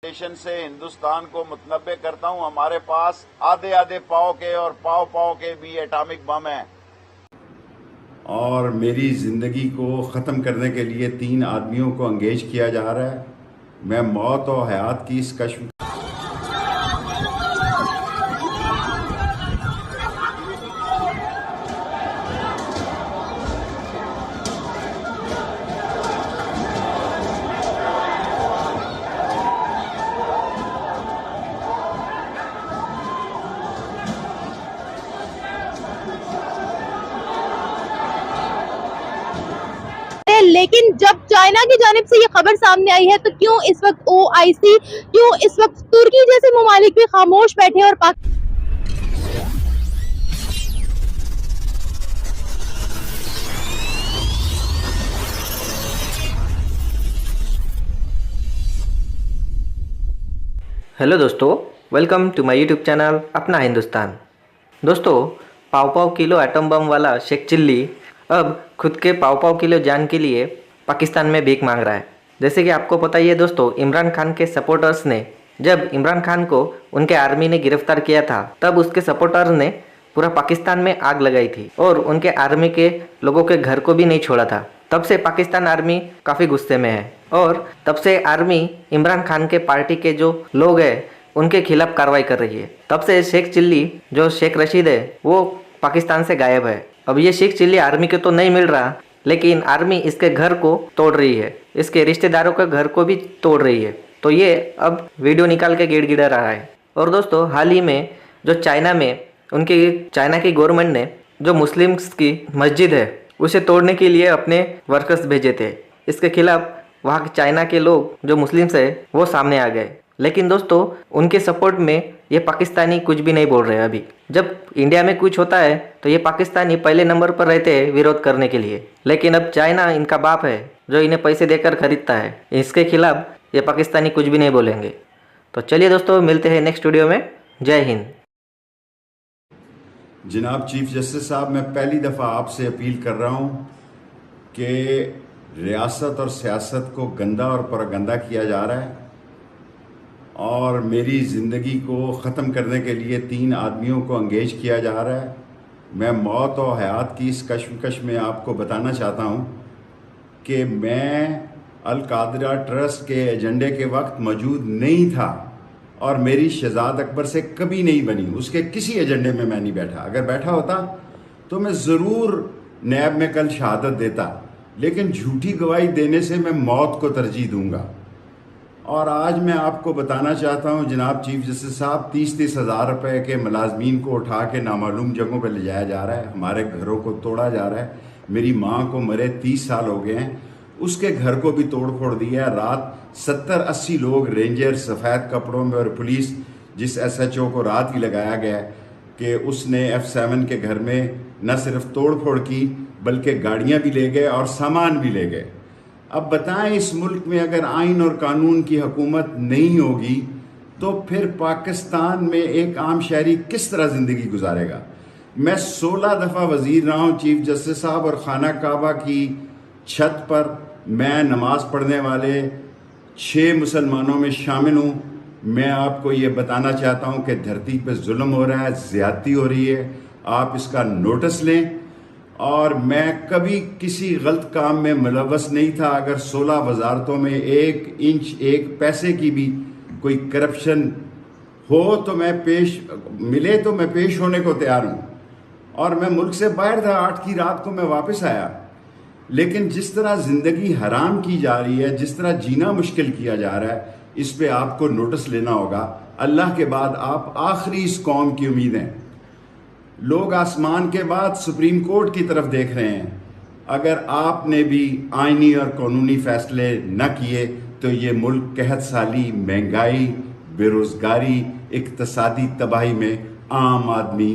Station से हिंदुस्तान को मुतनब्बे करता हूं। हमारे पास आधे आधे पाव के और पाव पाव के भी एटॉमिक बम हैं। और मेरी ज़िंदगी को ख़त्म करने के लिए 3 आदमियों को एंगेज किया जा रहा है। मैं मौत और हयात की इस कश्म लेकिन जब चाइना की जानिब से ये खबर सामने आई है तो क्यों इस वक्त ओआईसी, क्यों इस वक्त तुर्की जैसे ममालिक भी खामोश बैठे और हेलो दोस्तों, welcome to my YouTube channel अपना हिंदुस्तान। दोस्तों, pav pav kilo atom bomb वाला शेख चिल्ली अब खुद के पाव पाव किलो जान के लिए पाकिस्तान में भीख मांग रहा है। जैसे कि आपको पता ही है दोस्तों, इमरान खान के सपोर्टर्स ने जब इमरान खान को उनके आर्मी ने गिरफ्तार किया था तब उसके सपोर्टर्स ने पूरा पाकिस्तान में आग लगाई थी और उनके आर्मी के लोगों के घर को भी नहीं छोड़ा था। तब से पाकिस्तान आर्मी काफ़ी गुस्से में है और तब से आर्मी इमरान खान के पार्टी के जो लोग हैं उनके खिलाफ कार्रवाई कर रही है। तब से शेख चिल्ली जो शेख रशीद है वो पाकिस्तान से गायब है। अब ये शेख चिल्ली आर्मी के तो नहीं मिल रहा, लेकिन आर्मी इसके घर को तोड़ रही है, इसके रिश्तेदारों के घर को भी तोड़ रही है। तो ये अब वीडियो निकाल के गिड़गिड़ा रहा है। और दोस्तों, हाल ही में जो चाइना में चाइना की गवर्नमेंट ने जो मुस्लिम्स की मस्जिद है उसे तोड़ने के लिए अपने वर्कर्स भेजे थे। इसके खिलाफ वहाँ के चाइना के लोग जो मुस्लिम्स है वो सामने आ गए। लेकिन दोस्तों, उनके सपोर्ट में ये पाकिस्तानी कुछ भी नहीं बोल रहे। अभी जब इंडिया में कुछ होता है तो ये पाकिस्तानी पहले नंबर पर रहते हैं विरोध करने के लिए, लेकिन अब चाइना इनका बाप है जो इन्हें पैसे देकर खरीदता है। इसके खिलाफ ये पाकिस्तानी कुछ भी नहीं बोलेंगे। तो चलिए दोस्तों, मिलते हैं नेक्स्ट वीडियो में। जय हिंद। जनाब चीफ जस्टिस साहब, मैं पहली दफ़ा आपसे अपील कर रहा हूँ कि रियासत और सियासत को गंदा और परगंदा किया जा रहा है और मेरी ज़िंदगी को ख़त्म करने के लिए 3 आदमियों को एंगेज किया जा रहा है। मैं मौत और हयात की इस कश्मकश में आपको बताना चाहता हूँ कि मैं अल कादरा ट्रस्ट के एजेंडे के वक्त मौजूद नहीं था और मेरी शहजाद अकबर से कभी नहीं बनी। उसके किसी एजेंडे में मैं नहीं बैठा। अगर बैठा होता तो मैं ज़रूर नैब में कल शहादत देता, लेकिन झूठी गवाही देने से मैं मौत को तरजीह दूंगा। और आज मैं आपको बताना चाहता हूं जनाब चीफ जस्टिस साहब, 30-30 हज़ार रुपये के मुलाजमीन को उठा के नामालूम जगहों पर ले जाया जा रहा है, हमारे घरों को तोड़ा जा रहा है। मेरी माँ को मरे 30 साल हो गए हैं, उसके घर को भी तोड़ फोड़ दिया है। रात 70-80 लोग रेंजर सफ़ेद कपड़ों में और पुलिस, जिस SHO को रात ही लगाया गया कि उसने F7 के घर में न सिर्फ तोड़ फोड़ की बल्कि गाड़ियाँ भी ले गए और सामान भी ले गए। अब बताएं, इस मुल्क में अगर आइन और कानून की हुकूमत नहीं होगी तो फिर पाकिस्तान में एक आम शहरी किस तरह ज़िंदगी गुजारेगा। मैं 16 दफ़ा वज़ीर रहा हूँ चीफ जस्टिस साहब, और खाना काबा की छत पर मैं नमाज़ पढ़ने वाले 6 मुसलमानों में शामिल हूँ। मैं आपको ये बताना चाहता हूँ कि धरती पर जुल्म हो रहा है, ज़्यादती हो रही है, आप इसका नोटिस लें। और मैं कभी किसी गलत काम में मुलव्वस नहीं था। अगर 16 वजारतों में 1 इंच 1 पैसे की भी कोई करप्शन हो तो मैं पेश होने को तैयार हूँ। और मैं मुल्क से बाहर था, 8 की रात को मैं वापस आया। लेकिन जिस तरह ज़िंदगी हराम की जा रही है, जिस तरह जीना मुश्किल किया जा रहा है, इस पे आपको नोटिस लेना होगा। अल्लाह के बाद आप आखिरी इस कौम की उम्मीद हैं। लोग आसमान के बाद सुप्रीम कोर्ट की तरफ देख रहे हैं। अगर आपने भी आइनी और कानूनी फैसले न किए तो ये मुल्क कहत साली, महंगाई, बेरोज़गारी, इक्तसादी तबाही में आम आदमी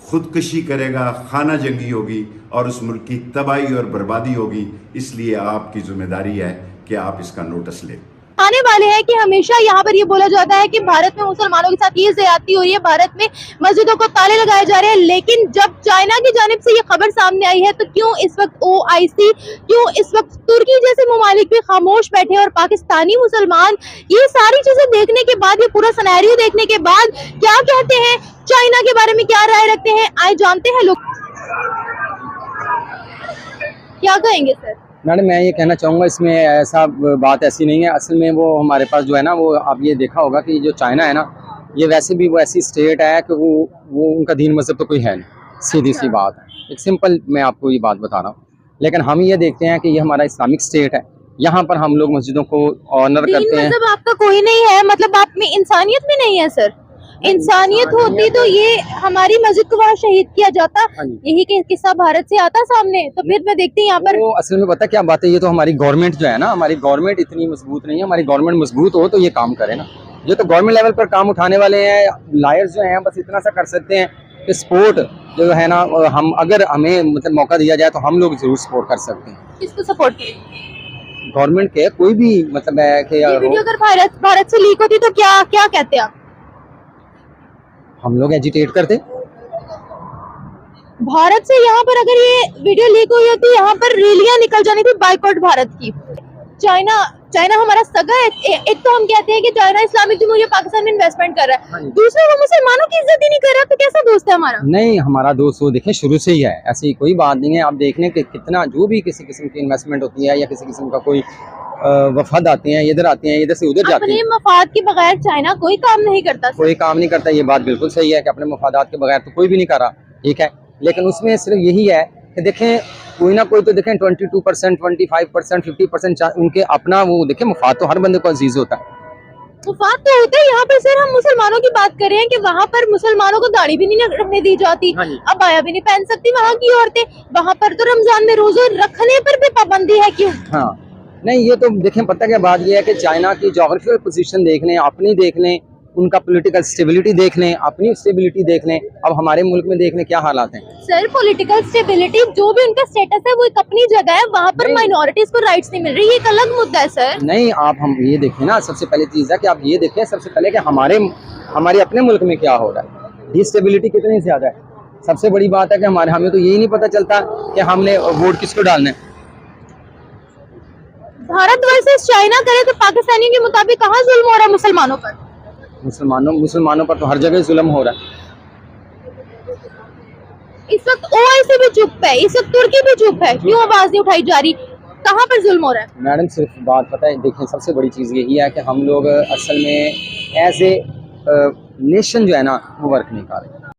खुदकुशी करेगा, खाना जंगी होगी और उस मुल्क की तबाही और बर्बादी होगी। इसलिए आपकी जिम्मेदारी है कि आप इसका नोटिस लें। दिखाने वाले हैं कि हमेशा यहाँ पर ये बोला जाता है कि भारत में मुसलमानों के साथ ये ज्यादती हो रही है, भारत में मस्जिदों को ताले लगाए जा रहे हैं। लेकिन जब चाइना की जानिब से ये खबर सामने आई है तो क्यों इस वक्त OIC, क्यों इस वक्त तुर्की जैसे ममालिक भी खामोश बैठे और पाकिस्तानी मुसलमान ये सारी चीजें देखने के बाद, ये पूरा सिनेरियो देखने के बाद क्या कहते हैं, चाइना के बारे में क्या राय रखते हैं, आए जानते हैं लोग। क्या कहेंगे सर? मैडम मैं ये कहना चाहूँगा, इसमें ऐसा बात ऐसी नहीं है। असल में वो हमारे पास जो है ना, वो आप ये देखा होगा कि जो चाइना है ना, ये वैसे भी वो ऐसी स्टेट है कि वो उनका दीन मजहब तो कोई है नहीं, सीधी सी बात है। एक सिंपल मैं आपको ये बात बता रहा हूँ। लेकिन हम ये देखते हैं कि ये हमारा इस्लामिक स्टेट है, यहाँ पर हम लोग मस्जिदों को ऑनर करते हैं। मतलब आपका कोई नहीं है, मतलब आप में इंसानियत भी नहीं है सर? इंसानियत होती तो ये हमारी मस्जिद को वहाँ शहीद किया जाता, यही किस्सा भारत से आता सामने, तो फिर मैं देखती हूँ यहाँ पर। वो असल में पता क्या बात है, ये तो हमारी गवर्नमेंट जो है ना, हमारी गवर्नमेंट इतनी मजबूत नहीं है। हमारी गवर्नमेंट मजबूत हो तो ये काम करे ना। ये तो गवर्नमेंट लेवल पर काम उठाने वाले हैं, लायर्स जो हैं बस इतना सा कर सकते हैं कि सपोर्ट जो है ना, हम अगर हमें मतलब मौका दिया जाए तो हम लोग जरूर सपोर्ट कर सकते हैं। किसको सपोर्ट किए? गवर्नमेंट के कोई भी मतलब है कि वीडियो अगर भारत से लीक होती तो क्या क्या कहते आप? हम लोग एजिटेट करते। भारत से यहाँ पर अगर ये वीडियो लीक हुई होती, यहाँ पर रैलियां निकल जानी थी बाइकआउट भारत की। चाइना हमारा सगा है। एक तो हम कहते हैं कि चाइना इस्लामिक जमहूरियत पाकिस्तान में इन्वेस्टमेंट कर रहा है, दूसरा वो मुसलमानों की इज्जत ही नहीं कर रहा, तो कैसा दोस्त है हमारा? नहीं, हमारा दोस्त वो देखें शुरू से ही है, ऐसी कोई बात नहीं है। आप देख लें कि कितना जो भी किसी किस्म की इन्वेस्टमेंट होती है या किसी किस्म का कोई वफद आते हैं, इधर आते हैं, इधर से उधर जाते हैं। अपने मफाद के बगैर चाइना कोई काम नहीं करता। कोई काम नहीं करता, ये बात बिल्कुल सही है कि अपने मफादात के बगैर तो कोई भी नहीं कर रहा, ठीक है। लेकिन उसमें सिर्फ यही है कि देखें कोई ना कोई तो देखें 22%, 25%, 50% उनके अपना वो देखें मफाद तो हर बंदे को अजीज होता है। मुफाद तो होता है। यहाँ पर सर हम मुसलमानों की बात कर रहे हैं कि वहाँ पर मुसलमानों को दाढ़ी भी नहीं रखने दी जाती, अबाया भी नहीं पहन सकती वहाँ की औरतें। वहाँ पर तो रमजान में रोजे रखने पर भी पाबंदी है, क्यों? हाँ नहीं, ये तो देखें पता क्या बात ये है कि चाइना की जोग्राफिकल पोजीशन देख लें, अपनी देख लें, उनका पॉलिटिकल स्टेबिलिटी देख लें, अपनी स्टेबिलिटी देख लें, अब हमारे मुल्क में देख लें क्या हालात हैं। सर पॉलिटिकल स्टेबिलिटी जो भी उनका स्टेटस है वो एक अपनी जगह है, वहाँ पर माइनॉरिटीज को राइट्स नहीं मिल रही, ये एक अलग मुद्दा है सर। नहीं, आप हम ये देखें ना, सबसे पहले चीज़ है कि आप ये देखें सबसे पहले कि हमारे अपने मुल्क में क्या हो रहा है, ये स्टेबिलिटी कितनी ज़्यादा है। सबसे बड़ी बात है कि हमें तो यही नहीं पता चलता कि हमने वोट किसको डालना है। भारत वर्सेस चाइना करे तो पाकिस्तानियों के मुताबिक कहाँ जुल्म हो रहा है मुसलमानों पर? मुसलमानों पर तो हर जगह जुल्म हो रहा है। इस वक्त OIC भी चुप है, इस वक्त तुर्की भी चुप है, क्यों आवाज नहीं उठाई जा रही? कहाँ पर जुल्म हो रहा है? मैडम सिर्फ बात पता है, देखें सबसे बड़ी चीज़ यही है कि हम लोग असल में एज ए नेशन जो है ना वो वर्क नहीं कर रहे।